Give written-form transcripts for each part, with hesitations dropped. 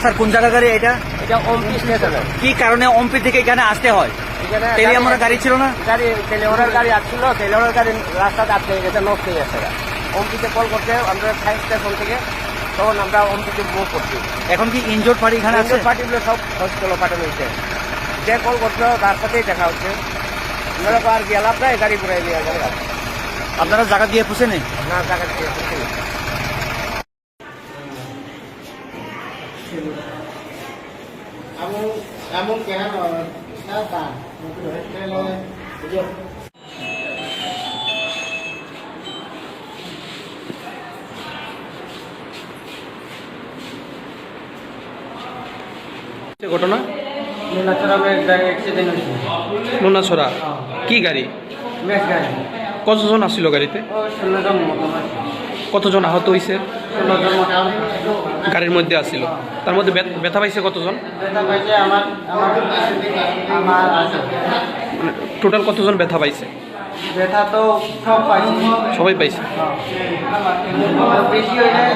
Sir কোন জায়গা গাড়ি এটা? এটা ওমপি স্টেশনে। কি কারণে ওমপি থেকে এখানে আসতে হয়? এখানে তেলিয়ামুড়া গাড়ি ছিল না? তেলেওয়ার গাড়ি আসছিল, তেলেওয়ার গাড়ি রাস্তাতে আটকে গেছে, নষ্ট হয়ে গেছে। ওমপিতে কল করতে আমরা ফায়ার স্টেশন থেকে, তখন আমরা ওমপিতে মুভ করছি। এখন কি ইনজোর্ড পার্টি এখানে আছে? পার্টিগুলো সব হসপিটালে পাঠানো হয়েছে। যে কল করতে তার সাথেই দেখা হচ্ছে। আমরা আর গেলাম না, গাড়ি ঘুরাই নিয়ে গেলে আপনারা জায়গা দিয়ে পুষে নেই? না, জায়গা দিয়ে করছি। এমন কেন ঘটনা নোনাছড়া কি গাড়ি? কতজন আসছিল গাড়িতে? কতজন আহত হয়েছে গাড়ির মধ্যে আসছিল? তার মধ্যে ব্যথা পাইছে কতজন? টোটাল কতজন ব্যথা পাইছে? ব্যথা তো সব পাইছি, সবাই পাইছে। বেশি হয়ে যায়।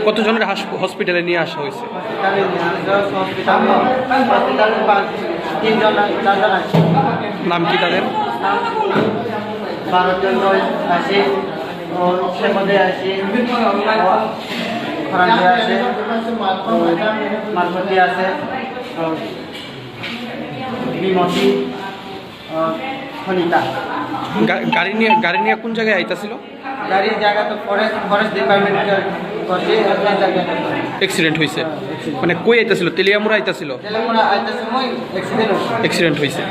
কতজনের হসপিটালে নিয়ে আসা হয়েছে? নাম কি তাদের? 12 জন আছে, সে মধ্যে আছে খরাঞ্জি আছে, মারফতি আছে, বিমতি, খনিতা। গাড়ি নিয়ে কোন জায়গায় আইতাছিল? গাড়ির জায়গা তো ফরেস্ট ডিপার্টমেন্ট করছে, আপনার জায়গাটা অ্যাক্সিডেন্ট হয়েছে মানে কই আইতাছিল? তেলিয়ামুড়া আইতাছিল? তেলেঙ্গানা আইতে সময় অ্যাক্সিডেন্ট হয়েছে। অ্যাক্সিডেন্ট হয়েছে।